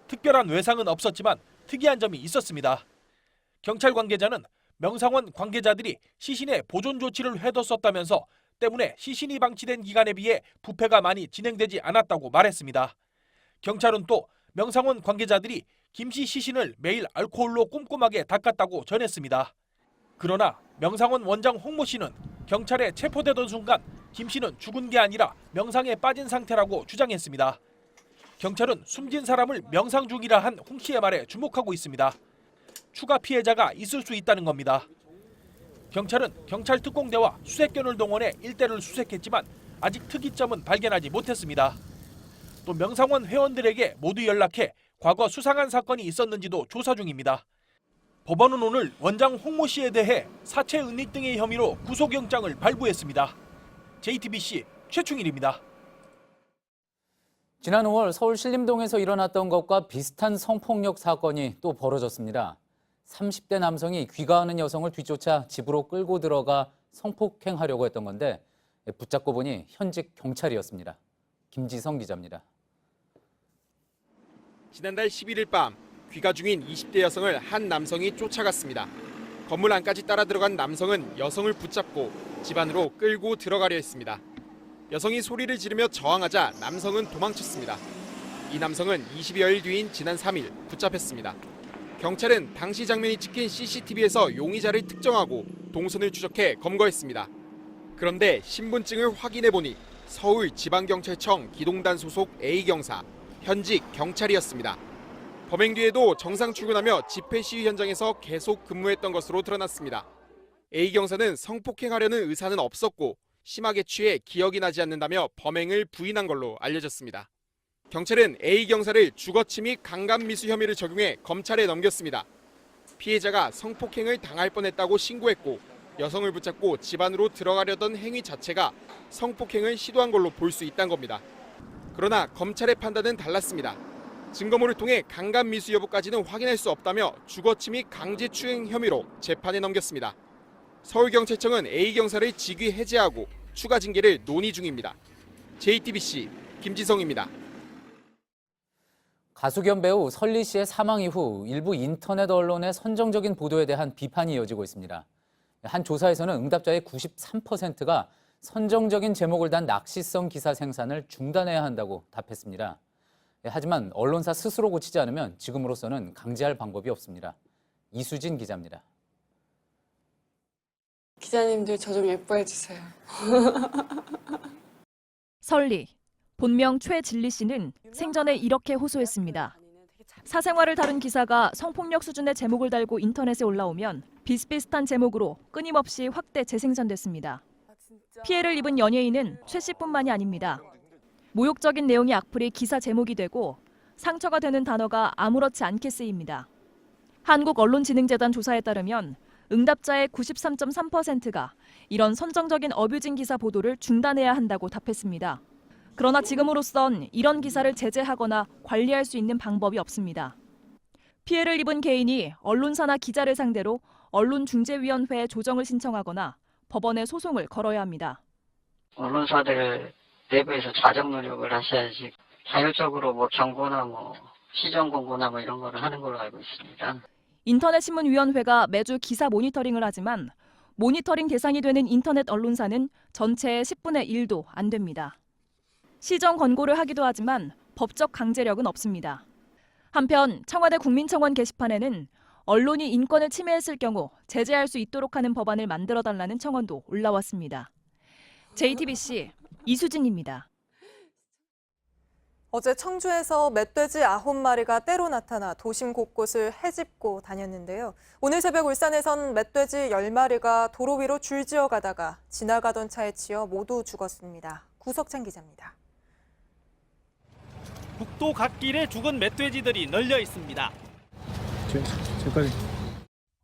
특별한 외상은 없었지만 특이한 점이 있었습니다. 경찰 관계자는 명상원 관계자들이 시신에 보존 조치를 해뒀었다면서 때문에 시신이 방치된 기간에 비해 부패가 많이 진행되지 않았다고 말했습니다. 경찰은 또 명상원 관계자들이 김 씨 시신을 매일 알코올로 꼼꼼하게 닦았다고 전했습니다. 그러나 명상원 원장 홍모 씨는 경찰에 체포되던 순간 김 씨는 죽은 게 아니라 명상에 빠진 상태라고 주장했습니다. 경찰은 숨진 사람을 명상 중이라 한 홍 씨의 말에 주목하고 있습니다. 추가 피해자가 있을 수 있다는 겁니다. 경찰은 경찰 특공대와 수색견을 동원해 일대를 수색했지만 아직 특이점은 발견하지 못했습니다. 또 명상원 회원들에게 모두 연락해 과거 수상한 사건이 있었는지도 조사 중입니다. 법원은 오늘 원장 홍모 씨에 대해 사체 은닉 등의 혐의로 구속영장을 발부했습니다. JTBC 최충일입니다. 지난 5월 서울 신림동에서 일어났던 것과 비슷한 성폭력 사건이 또 벌어졌습니다. 30대 남성이 귀가하는 여성을 뒤쫓아 집으로 끌고 들어가 성폭행하려고 했던 건데 붙잡고 보니 현직 경찰이었습니다. 김지성 기자입니다. 지난달 11일 밤 귀가 중인 20대 여성을 한 남성이 쫓아갔습니다. 건물 안까지 따라 들어간 남성은 여성을 붙잡고 집 안으로 끌고 들어가려 했습니다. 여성이 소리를 지르며 저항하자 남성은 도망쳤습니다. 이 남성은 20여일 뒤인 지난 3일 붙잡혔습니다. 경찰은 당시 장면이 찍힌 CCTV에서 용의자를 특정하고 동선을 추적해 검거했습니다. 그런데 신분증을 확인해보니 서울지방경찰청 기동단 소속 A경사, 현직 경찰이었습니다. 범행 뒤에도 정상 출근하며 집회 시위 현장에서 계속 근무했던 것으로 드러났습니다. A경사는 성폭행하려는 의사는 없었고 심하게 취해 기억이 나지 않는다며 범행을 부인한 걸로 알려졌습니다. 경찰은 A경사를 주거침 및 강간미수 혐의를 적용해 검찰에 넘겼습니다. 피해자가 성폭행을 당할 뻔했다고 신고했고 여성을 붙잡고 집 안으로 들어가려던 행위 자체가 성폭행을 시도한 걸로 볼 수 있다는 겁니다. 그러나 검찰의 판단은 달랐습니다. 증거물을 통해 강간미수 여부까지는 확인할 수 없다며 주거침 및 강제추행 혐의로 재판에 넘겼습니다. 서울경찰청은 A경사를 직위 해제하고 추가 징계를 논의 중입니다. JTBC 김지성입니다. 가수 겸 배우 설리 씨의 사망 이후 일부 인터넷 언론의 선정적인 보도에 대한 비판이 이어지고 있습니다. 한 조사에서는 응답자의 93%가 선정적인 제목을 단 낚시성 기사 생산을 중단해야 한다고 답했습니다. 하지만 언론사 스스로 고치지 않으면 지금으로서는 강제할 방법이 없습니다. 이수진 기자입니다. 기자님들 저 좀 예뻐해 주세요. 설리, 본명 최진리 씨는 생전에 이렇게 호소했습니다. 사생활을 다룬 기사가 성폭력 수준의 제목을 달고 인터넷에 올라오면 비슷비슷한 제목으로 끊임없이 확대 재생산됐습니다. 피해를 입은 연예인은 최 씨뿐만이 아닙니다. 모욕적인 내용이 악플이 기사 제목이 되고 상처가 되는 단어가 아무렇지 않게 쓰입니다. 한국언론진흥재단 조사에 따르면 응답자의 93.3%가 이런 선정적인 어뷰징 기사 보도를 중단해야 한다고 답했습니다. 그러나 지금으로선 이런 기사를 제재하거나 관리할 수 있는 방법이 없습니다. 피해를 입은 개인이 언론사나 기자를 상대로 언론중재위원회에 조정을 신청하거나 법원에 소송을 걸어야 합니다. 언론사들 내부에서 자정 노력을 하셔야지 자율적으로 뭐 경고나 뭐 시정 공고나 뭐 이런 거를 하는 걸로 알고 있습니다. 인터넷신문위원회가 매주 기사 모니터링을 하지만 모니터링 대상이 되는 인터넷 언론사는 전체의 10분의 1도 안 됩니다. 시정 권고를 하기도 하지만 법적 강제력은 없습니다. 한편 청와대 국민청원 게시판에는 언론이 인권을 침해했을 경우 제재할 수 있도록 하는 법안을 만들어달라는 청원도 올라왔습니다. JTBC 이수진입니다. 어제 청주에서 멧돼지 9마리가 때로 나타나 도심 곳곳을 헤집고 다녔는데요. 오늘 새벽 울산에선 멧돼지 10마리가 도로 위로 줄지어 가다가 지나가던 차에 치여 모두 죽었습니다. 구석찬 기자입니다. 국도 갓길에 죽은 멧돼지들이 널려 있습니다.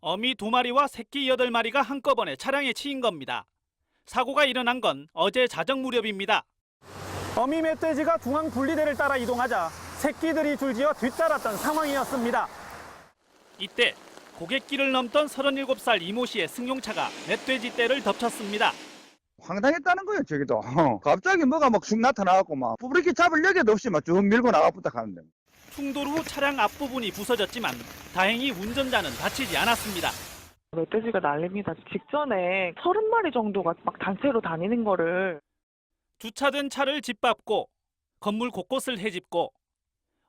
어미 2마리와 새끼 8마리가 한꺼번에 차량에 치인 겁니다. 사고가 일어난 건 어제 자정 무렵입니다. 어미 멧돼지가 중앙 분리대를 따라 이동하자 새끼들이 줄지어 뒤따랐던 상황이었습니다. 이때 고갯길을 넘던 37살 이모 씨의 승용차가 멧돼지 떼를 덮쳤습니다. 황당했다는 거예요, 저기도. 갑자기 뭐가 막 쑥 나타나갖고 막 브레이크 잡을 여개도 없이 막 쭉 밀고 나가부터 가는데. 충돌 후 차량 앞부분이 부서졌지만 다행히 운전자는 다치지 않았습니다. 멧돼지가 난립니다. 직전에 30마리 정도가 막 단체로 다니는 거를. 주차된 차를 짓밟고 건물 곳곳을 헤집고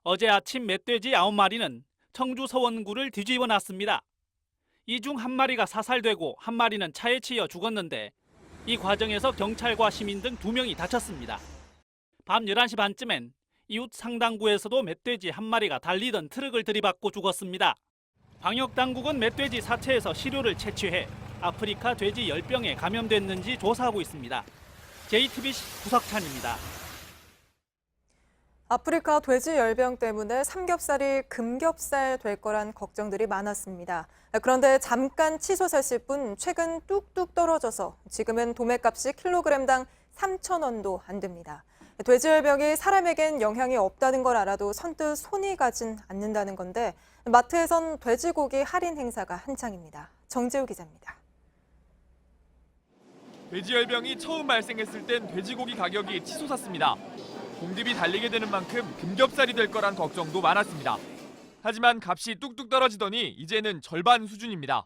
어제 아침 멧돼지 9마리는 청주 서원구를 뒤집어 놨습니다. 이 중 1마리가 사살되고 1마리는 차에 치여 죽었는데 이 과정에서 경찰과 시민 등 2명이 다쳤습니다. 밤 11시 반쯤엔 이웃 상당구에서도 멧돼지 1마리가 달리던 트럭을 들이받고 죽었습니다. 방역당국은 멧돼지 사체에서 시료를 채취해 아프리카 돼지 열병에 감염됐는지 조사하고 있습니다. JTBC 구석찬입니다. 아프리카 돼지 열병 때문에 삼겹살이 금겹살 될 거란 걱정들이 많았습니다. 그런데 잠깐 치솟았을 뿐 최근 뚝뚝 떨어져서 지금은 도매값이 킬로그램당 3,000원도 안 됩니다. 돼지 열병이 사람에겐 영향이 없다는 걸 알아도 선뜻 손이 가진 않는다는 건데 마트에선 돼지고기 할인 행사가 한창입니다. 정재우 기자입니다. 돼지열병이 처음 발생했을 땐 돼지고기 가격이 치솟았습니다. 공급이 달리게 되는 만큼 금겹살이 될 거란 걱정도 많았습니다. 하지만 값이 뚝뚝 떨어지더니 이제는 절반 수준입니다.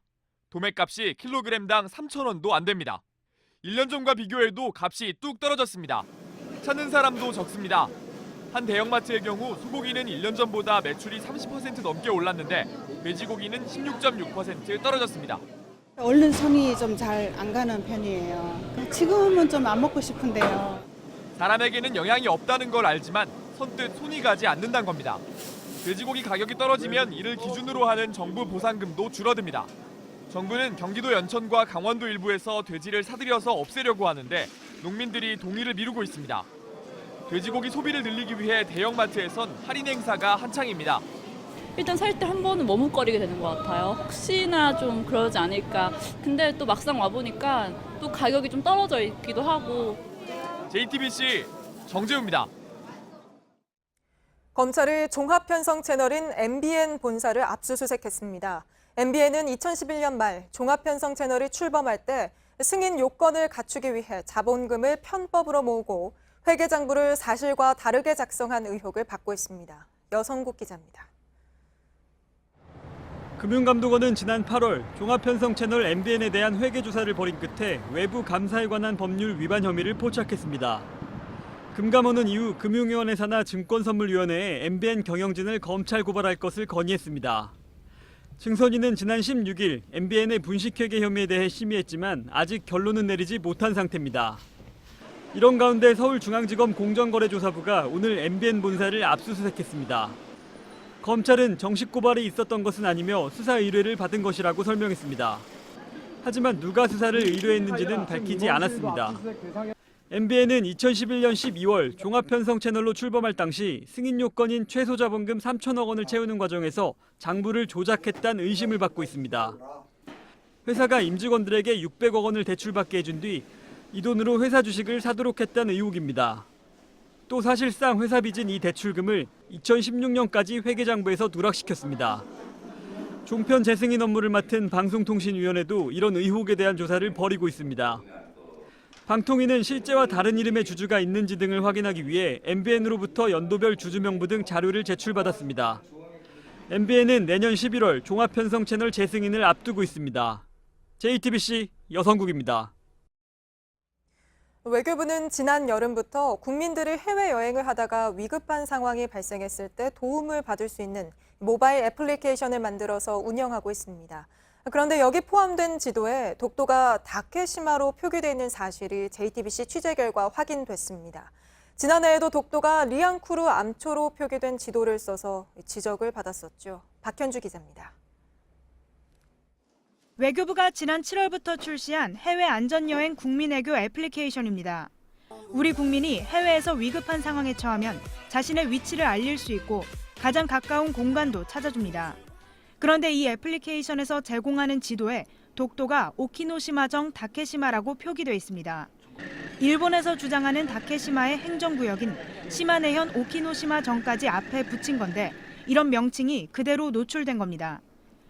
도매값이 킬로그램당 3,000원도 안 됩니다. 1년 전과 비교해도 값이 뚝 떨어졌습니다. 찾는 사람도 적습니다. 한 대형마트의 경우 소고기는 1년 전보다 매출이 30% 넘게 올랐는데 돼지고기는 16.6% 떨어졌습니다. 얼른 손이 좀 잘 안 가는 편이에요. 지금은 좀 안 먹고 싶은데요. 사람에게는 영향이 없다는 걸 알지만 선뜻 손이 가지 않는다는 겁니다. 돼지고기 가격이 떨어지면 이를 기준으로 하는 정부 보상금도 줄어듭니다. 정부는 경기도 연천과 강원도 일부에서 돼지를 사들여서 없애려고 하는데 농민들이 동의를 미루고 있습니다. 돼지고기 소비를 늘리기 위해 대형마트에선 할인 행사가 한창입니다. 일단 살 때 한 번은 머뭇거리게 되는 것 같아요. 혹시나 좀 그러지 않을까. 근데 또 막상 와보니까 또 가격이 좀 떨어져 있기도 하고. JTBC 정재우입니다. 검찰이 종합편성 채널인 MBN 본사를 압수수색했습니다. MBN은 2011년 말 종합편성 채널이 출범할 때 승인 요건을 갖추기 위해 자본금을 편법으로 모으고 회계장부를 사실과 다르게 작성한 의혹을 받고 있습니다. 여성국 기자입니다. 금융감독원은 지난 8월 종합편성 채널 MBN에 대한 회계 조사를 벌인 끝에 외부 감사에 관한 법률 위반 혐의를 포착했습니다. 금감원은 이후 금융위원회 산하 증권선물위원회에 MBN 경영진을 검찰 고발할 것을 건의했습니다. 증선위는 지난 16일 MBN의 분식회계 혐의에 대해 심의했지만 아직 결론은 내리지 못한 상태입니다. 이런 가운데 서울중앙지검 공정거래조사부가 오늘 MBN 본사를 압수수색했습니다. 검찰은 정식 고발이 있었던 것은 아니며 수사 의뢰를 받은 것이라고 설명했습니다. 하지만 누가 수사를 의뢰했는지는 밝히지 않았습니다. MBN은 2011년 12월 종합편성 채널로 출범할 당시 승인 요건인 최소 자본금 3천억 원을 채우는 과정에서 장부를 조작했다는 의심을 받고 있습니다. 회사가 임직원들에게 600억 원을 대출받게 해준 뒤 이 돈으로 회사 주식을 사도록 했다는 의혹입니다. 또 사실상 회사 빚은 이 대출금을 2016년까지 회계장부에서 누락시켰습니다. 종편 재승인 업무를 맡은 방송통신위원회도 이런 의혹에 대한 조사를 벌이고 있습니다. 방통위는 실제와 다른 이름의 주주가 있는지 등을 확인하기 위해 MBN으로부터 연도별 주주 명부 등 자료를 제출받았습니다. MBN은 내년 11월 종합편성 채널 재승인을 앞두고 있습니다. JTBC 여성국입니다. 외교부는 지난 여름부터 국민들이 해외여행을 하다가 위급한 상황이 발생했을 때 도움을 받을 수 있는 모바일 애플리케이션을 만들어서 운영하고 있습니다. 그런데 여기 포함된 지도에 독도가 다케시마로 표기되어 있는 사실이 JTBC 취재 결과 확인됐습니다. 지난해에도 독도가 리앙쿠르 암초로 표기된 지도를 써서 지적을 받았었죠. 박현주 기자입니다. 외교부가 지난 7월부터 출시한 해외 안전여행 국민외교 애플리케이션입니다. 우리 국민이 해외에서 위급한 상황에 처하면 자신의 위치를 알릴 수 있고 가장 가까운 공간도 찾아줍니다. 그런데 이 애플리케이션에서 제공하는 지도에 독도가 오키노시마정 다케시마라고 표기되어 있습니다. 일본에서 주장하는 다케시마의 행정구역인 시마네현 오키노시마정까지 앞에 붙인 건데 이런 명칭이 그대로 노출된 겁니다.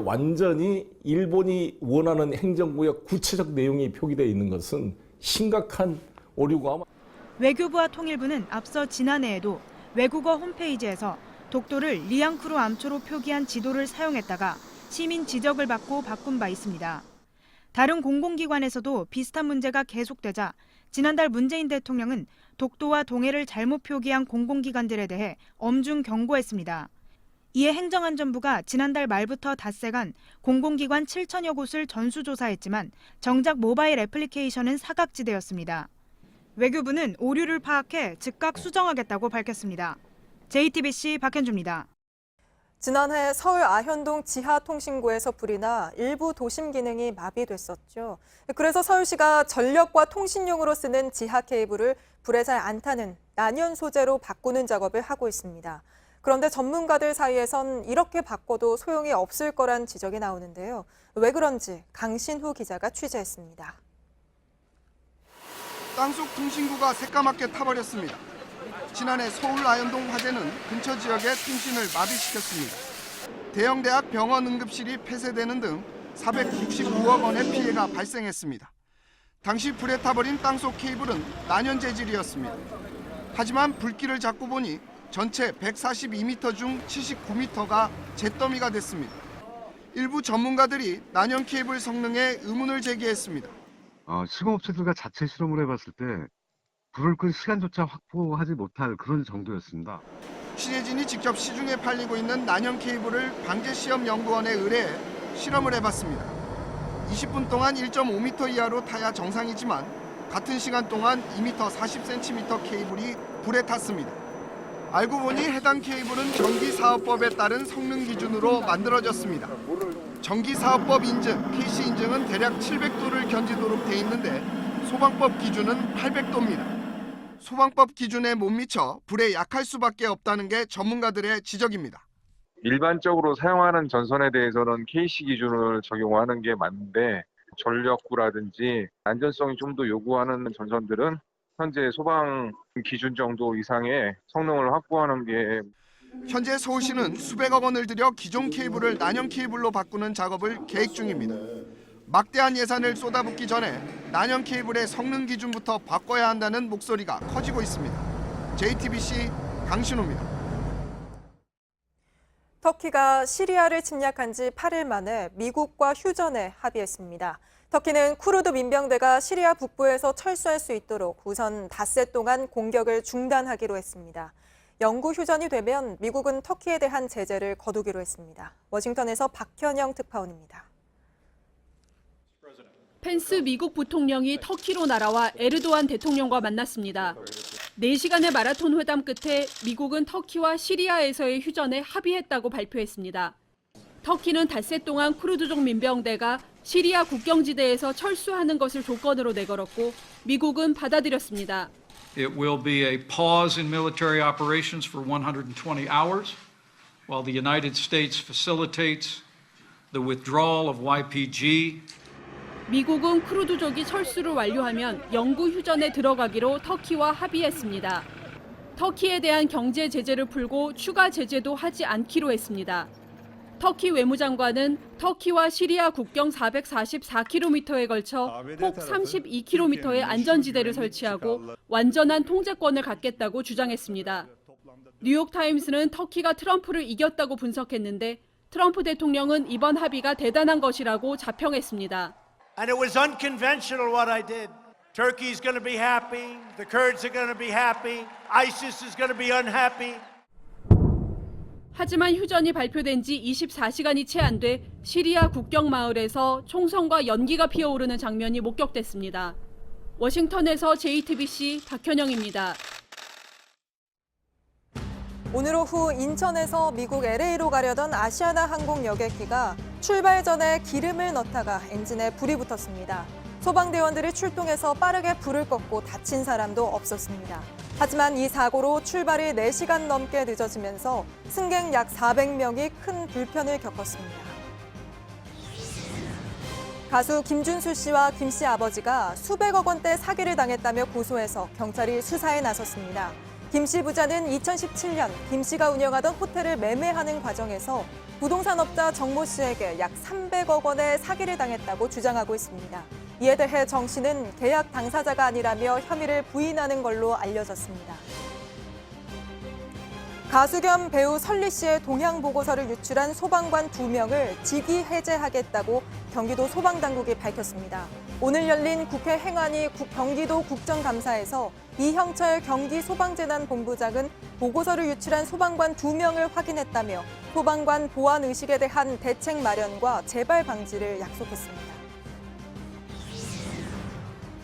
완전히 일본이 원하는 행정구역 구체적 내용이 표기되어 있는 것은 심각한 오류가. 외교부와 통일부는 앞서 지난해에도 외국어 홈페이지에서 독도를 리앙쿠르 암초로 표기한 지도를 사용했다가 시민 지적을 받고 바꾼 바 있습니다. 다른 공공기관에서도 비슷한 문제가 계속되자 지난달 문재인 대통령은 독도와 동해를 잘못 표기한 공공기관들에 대해 엄중 경고했습니다. 이에 행정안전부가 지난달 말부터 닷새간 공공기관 7천여 곳을 전수조사했지만 정작 모바일 애플리케이션은 사각지대였습니다. 외교부는 오류를 파악해 즉각 수정하겠다고 밝혔습니다. JTBC 박현주입니다. 지난해 서울 아현동 지하통신고에서 불이 나 일부 도심 기능이 마비됐었죠. 그래서 서울시가 전력과 통신용으로 쓰는 지하 케이블을 불에 잘 안 타는 난연 소재로 바꾸는 작업을 하고 있습니다. 그런데 전문가들 사이에선 이렇게 바꿔도 소용이 없을 거란 지적이 나오는데요. 왜 그런지 강신후 기자가 취재했습니다. 땅속 통신구가 새까맣게 타버렸습니다. 지난해 서울 아현동 화재는 근처 지역의 통신을 마비시켰습니다. 대형 대학 병원 응급실이 폐쇄되는 등 469억 원의 피해가 발생했습니다. 당시 불에 타버린 땅속 케이블은 난연 재질이었습니다. 하지만 불길을 잡고 보니 전체 142m 중 79m가 잿더미가 됐습니다. 일부 전문가들이 난연 케이블 성능에 의문을 제기했습니다. 시공업체들과 자체 실험을 해봤을 때 불을 끌 시간조차 확보하지 못할 그런 정도였습니다. 신혜진이 직접 시중에 팔리고 있는 난연 케이블을 방재시험연구원에 의뢰해 실험을 해봤습니다. 20분 동안 1.5m 이하로 타야 정상이지만 같은 시간 동안 2m 40cm 케이블이 불에 탔습니다. 알고 보니 해당 케이블은 전기사업법에 따른 성능 기준으로 만들어졌습니다. 전기사업법 인증, KC 인증은 대략 700도를 견디도록 돼 있는데 소방법 기준은 800도입니다. 소방법 기준에 못 미쳐 불에 약할 수밖에 없다는 게 전문가들의 지적입니다. 일반적으로 사용하는 전선에 대해서는 KC 기준을 적용하는 게 맞는데 전력구라든지 안전성이 좀 더 요구하는 전선들은 현재 소방 기준 정도 이상의 성능을 확보하는 게. 현재 서울시는 수백억 원을 들여 기존 케이블을 난연 케이블로 바꾸는 작업을 계획 중입니다. 막대한 예산을 쏟아붓기 전에 난연 케이블의 성능 기준부터 바꿔야 한다는 목소리가 커지고 있습니다. JTBC 강신호입니다. 터키가 시리아를 침략한 지 8일 만에 미국과 휴전에 합의했습니다. 터키는 쿠르드 민병대가 시리아 북부에서 철수할 수 있도록 우선 닷새 동안 공격을 중단하기로 했습니다. 영구 휴전이 되면 미국은 터키에 대한 제재를 거두기로 했습니다. 워싱턴에서 박현영 특파원입니다. 펜스 미국 부통령이 터키로 날아와 에르도안 대통령과 만났습니다. 4시간의 마라톤 회담 끝에 미국은 터키와 시리아에서의 휴전에 합의했다고 발표했습니다. 터키는 닷새 동안 쿠르드족 민병대가 시리아 국경지대에서 철수하는 것을 조건으로 내걸었고 미국은 받아들였습니다. It will be a pause in military operations for 120 hours while the United States facilitates the withdrawal of YPG 미국은 크루드족이 철수를 완료하면 영구 휴전에 들어가기로 터키와 합의했습니다. 터키에 대한 경제 제재를 풀고 추가 제재도 하지 않기로 했습니다. 터키 외무장관은 터키와 시리아 국경 444km에 걸쳐 폭 32km의 안전지대를 설치하고 완전한 통제권을 갖겠다고 주장했습니다. 뉴욕타임스는 터키가 트럼프를 이겼다고 분석했는데 트럼프 대통령은 이번 합의가 대단한 것이라고 자평했습니다. And it was unconventional what I did. Turkey's going to be happy, the Kurds are going to be happy, ISIS is going to be unhappy. 하지만 휴전이 발표된 지 24시간이 채 안 돼 시리아 국경 마을에서 총성과 연기가 피어오르는 장면이 목격됐습니다. 워싱턴에서 JTBC 박현영입니다. 오늘 오후 인천에서 미국 LA로 가려던 아시아나 항공 여객기가 출발 전에 기름을 넣다가 엔진에 불이 붙었습니다. 소방대원들이 출동해서 빠르게 불을 껐고 다친 사람도 없었습니다. 하지만 이 사고로 출발이 4시간 넘게 늦어지면서 승객 약 400명이 큰 불편을 겪었습니다. 가수 김준수 씨와 김 씨 아버지가 수백억 원대 사기를 당했다며 고소해서 경찰이 수사에 나섰습니다. 김 씨 부자는 2017년 김 씨가 운영하던 호텔을 매매하는 과정에서 부동산업자 정모 씨에게 약 300억 원의 사기를 당했다고 주장하고 있습니다. 이에 대해 정 씨는 계약 당사자가 아니라며 혐의를 부인하는 걸로 알려졌습니다. 가수 겸 배우 설리 씨의 동향 보고서를 유출한 소방관 2명을 직위 해제하겠다고 경기도 소방당국이 밝혔습니다. 오늘 열린 국회 행안위 경기도 국정감사에서 이형철 경기소방재난본부장은 보고서를 유출한 소방관 2명을 확인했다며 소방관 보안 의식에 대한 대책 마련과 재발 방지를 약속했습니다.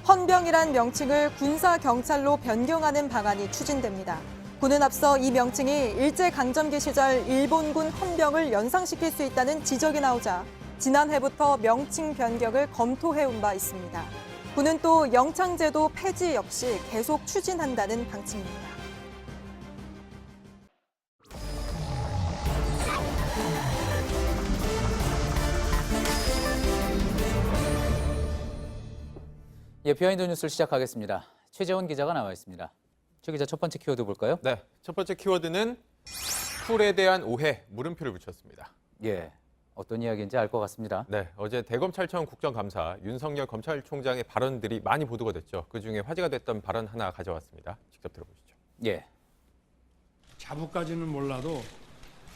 헌병이란 명칭을 군사경찰로 변경하는 방안이 추진됩니다. 군은 앞서 이 명칭이 일제강점기 시절 일본군 헌병을 연상시킬 수 있다는 지적이 나오자 지난해부터 명칭 변경을 검토해온 바 있습니다. 군은 또 영창제도 폐지 역시 계속 추진한다는 방침입니다. 예, 비하인드 뉴스를 시작하겠습니다. 최재원 기자가 나와 있습니다. 최 기자, 첫 번째 키워드 볼까요? 네, 첫 번째 키워드는 쿨에 대한 오해, 물음표를 붙였습니다. 예, 어떤 이야기인지 알 것 같습니다. 네, 어제 대검찰청 국정감사 윤석열 검찰총장의 발언들이 많이 보도가 됐죠. 그중에 화제가 됐던 발언 하나 가져왔습니다. 직접 들어보시죠. 예. 자부까지는 몰라도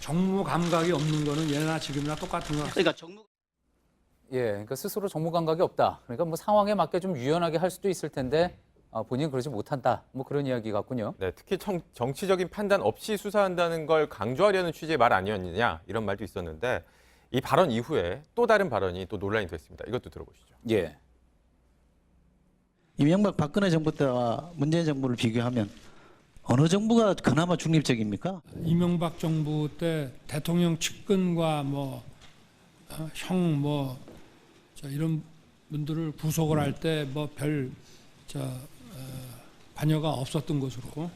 정무 감각이 없는 거는 예나 지금이나 똑같은 것 같습니다. 예, 그러니까 스스로 정무 감각이 없다. 그러니까 뭐 상황에 맞게 좀 유연하게 할 수도 있을 텐데 본인은 그러지 못한다. 뭐 그런 이야기 같군요. 네, 특히 정치적인 판단 없이 수사한다는 걸 강조하려는 취지의 말 아니었느냐 이런 말도 있었는데 이 발언 이후에 또 다른 발언이 또 논란이 됐습니다. 이것도 들어보시죠. 예. 이명박 박근혜 정부 때와 문재인 정부를 비교하면 어느 정부가 그나마 중립적입니까? 이명박 정부 때 대통령 측근과 이런 분들을 구속을 할 때 별 관여가 없었던 것으로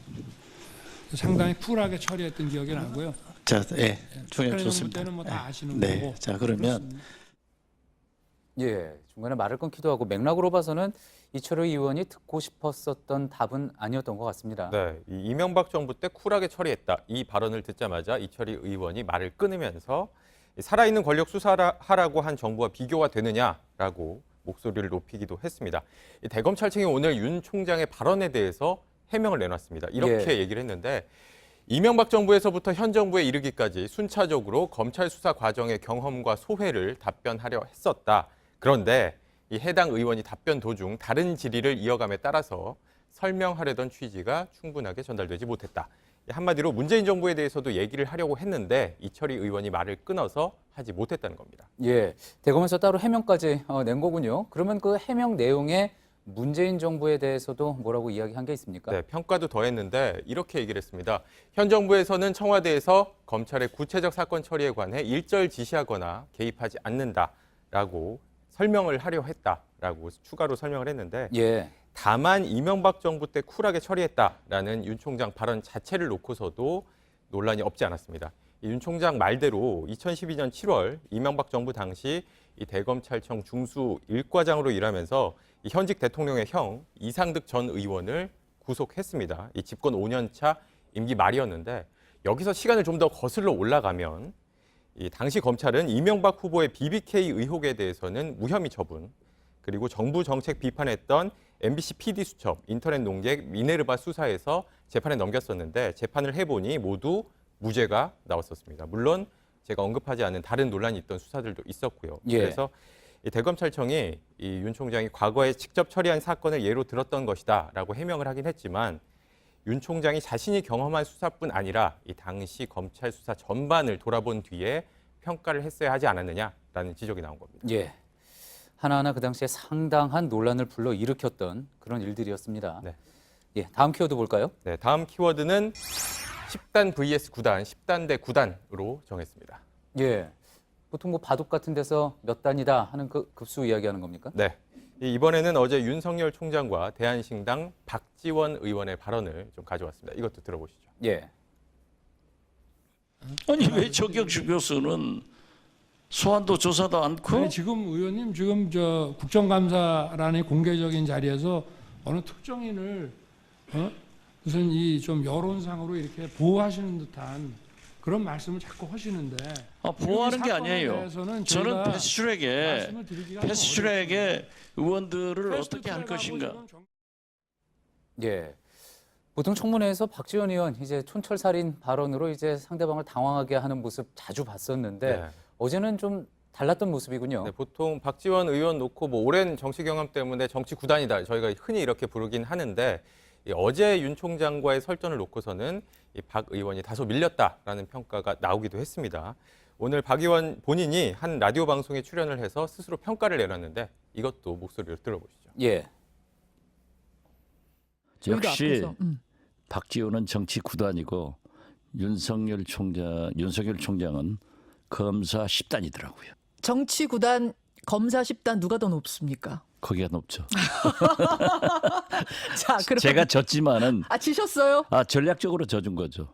상당히 쿨하게 처리했던 기억이 나고요. 자, 예, 박근혜 좋습니다. 정부 때는 다 아시는 네, 거고. 자 그러면 그렇습니다. 예, 중간에 말을 끊기도 하고 맥락으로 봐서는 이철우 의원이 듣고 싶었었던 답은 아니었던 것 같습니다. 네, 이 이명박 정부 때 쿨하게 처리했다. 이 발언을 듣자마자 이철희 의원이 말을 끊으면서 살아있는 권력 수사하라고 한 정부와 비교가 되느냐라고 목소리를 높이기도 했습니다. 대검찰청이 오늘 윤 총장의 발언에 대해서 해명을 내놨습니다. 이렇게 얘기를 했는데 이명박 정부에서부터 현 정부에 이르기까지 순차적으로 검찰 수사 과정의 경험과 소회를 답변하려 했었다. 그런데 이 해당 의원이 답변 도중 다른 질의를 이어감에 따라서 설명하려던 취지가 충분하게 전달되지 못했다. 한마디로 문재인 정부에 대해서도 얘기를 하려고 했는데 이철희 의원이 말을 끊어서 하지 못했다는 겁니다. 예, 대검에서 따로 해명까지 낸 거군요. 그러면 그 해명 내용에 문재인 정부에 대해서도 뭐라고 이야기한 게 있습니까? 네, 평가도 더했는데 이렇게 얘기를 했습니다. 현 정부에서는 청와대에서 검찰의 구체적 사건 처리에 관해 일절 지시하거나 개입하지 않는다라고 설명을 하려 했다라고 추가로 설명을 했는데 다만 이명박 정부 때 쿨하게 처리했다라는 윤 총장 발언 자체를 놓고서도 논란이 없지 않았습니다. 윤 총장 말대로 2012년 7월 이명박 정부 당시 이 대검찰청 중수 1과장으로 일하면서 이 현직 대통령의 형 이상득 전 의원을 구속했습니다. 이 집권 5년 차 임기 말이었는데 여기서 시간을 좀 더 거슬러 올라가면 이 당시 검찰은 이명박 후보의 BBK 의혹에 대해서는 무혐의 처분, 그리고 정부 정책 비판했던 MBC PD 수첩, 인터넷 농객, 미네르바 수사에서 재판에 넘겼었는데 재판을 해보니 모두 무죄가 나왔었습니다. 물론 제가 언급하지 않은 다른 논란이 있던 수사들도 있었고요. 예. 그래서 이 대검찰청이 이 윤 총장이 과거에 직접 처리한 사건을 예로 들었던 것이다라고 해명을 하긴 했지만 윤 총장이 자신이 경험한 수사뿐 아니라 이 당시 검찰 수사 전반을 돌아본 뒤에 평가를 했어야 하지 않았느냐라는 지적이 나온 겁니다. 예. 하나하나 그 당시에 상당한 논란을 불러일으켰던 그런 일들이었습니다. 네. 예, 다음 키워드 볼까요? 네, 다음 키워드는 10단 vs 9단, 10단 대 9단으로 정했습니다. 예. 보통 뭐 바둑 같은 데서 몇 단이다 하는 그 급수 이야기하는 겁니까? 네. 이번에는 어제 윤석열 총장과 대한신당 박지원 의원의 발언을 좀 가져왔습니다. 이것도 들어보시죠. 예. 아니 왜 저격수 교수는 소환도 조사도 않고? 아니, 지금 의원님 지금 저 국정감사라는 공개적인 자리에서 어느 특정인을 무슨 이 좀 여론상으로 이렇게 보호하시는 듯한 그런 말씀을 자꾸 하시는데. 보호하는 게 아니에요. 저는 패스트트랙에 의원들을 어떻게 할 것인가. 예. 보통 청문회에서 박지원 의원 이제 촌철살인 발언으로 이제 상대방을 당황하게 하는 모습 자주 봤었는데 네. 어제는 좀 달랐던 모습이군요. 네, 보통 박지원 의원 놓고 뭐 오랜 정치 경험 때문에 정치 구단이다 저희가 흔히 이렇게 부르긴 하는데 어제 윤 총장과의 설전을 놓고서는 이 박 의원이 다소 밀렸다라는 평가가 나오기도 했습니다. 오늘 박 의원 본인이 한 라디오 방송에 출연을 해서 스스로 평가를 내놨는데 이것도 목소리를 들어보시죠. 예. 역시 박지원은 정치 구단이고 윤석열 총장은 검사 10단이더라고요. 정치 구단, 검사 10단 누가 더 높습니까? 거기가 높죠. 자, 그럼 제가 졌지만은 지셨어요? 전략적으로 져준 거죠.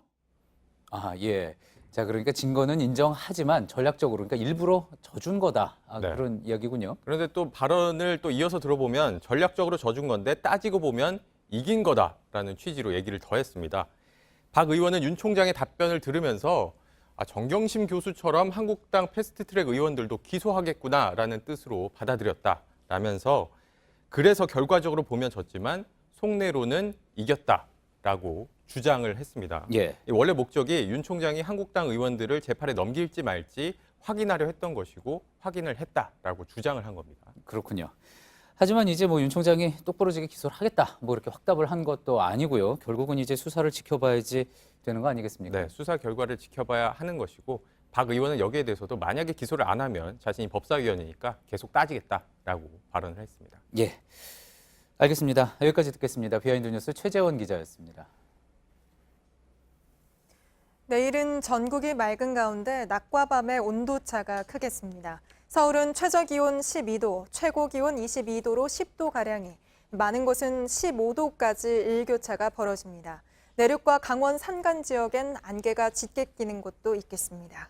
아, 예. 자, 그러니까 진 거는 인정하지만 전략적으로 그러니까 일부러 져준 거다. 네. 그런 이야기군요. 그런데 또 발언을 또 이어서 들어보면 전략적으로 져준 건데 따지고 보면 이긴 거다라는 취지로 얘기를 더했습니다. 박 의원은 윤 총장의 답변을 들으면서 정경심 교수처럼 한국당 패스트트랙 의원들도 기소하겠구나라는 뜻으로 받아들였다라면서 그래서 결과적으로 보면 졌지만 속내로는 이겼다라고 주장을 했습니다. 예. 원래 목적이 윤 총장이 한국당 의원들을 재판에 넘길지 말지 확인하려 했던 것이고 확인을 했다라고 주장을 한 겁니다. 그렇군요. 하지만 이제 뭐 윤 총장이 똑부러지게 기소를 하겠다 뭐 이렇게 확답을 한 것도 아니고요. 결국은 이제 수사를 지켜봐야지 되는 거 아니겠습니까? 네, 수사 결과를 지켜봐야 하는 것이고 박 의원은 여기에 대해서도 만약에 기소를 안 하면 자신이 법사위원이니까 계속 따지겠다라고 발언을 했습니다. 예, 알겠습니다. 여기까지 듣겠습니다. 비하인드 뉴스 최재원 기자였습니다. 내일은 전국이 맑은 가운데 낮과 밤의 온도차가 크겠습니다. 서울은 최저기온 12도, 최고기온 22도로 10도가량이, 많은 곳은 15도까지 일교차가 벌어집니다. 내륙과 강원 산간 지역엔 안개가 짙게 끼는 곳도 있겠습니다.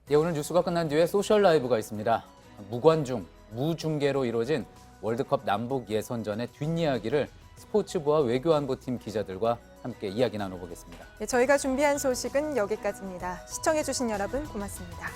예, 오늘 뉴스가 끝난 뒤에 소셜 라이브가 있습니다. 무관중, 무중계로 이루어진 월드컵 남북 예선전의 뒷이야기를 스포츠부와 외교안보팀 기자들과 함께 이야기 나눠보겠습니다. 저희가 준비한 소식은 여기까지입니다. 시청해주신 여러분 고맙습니다.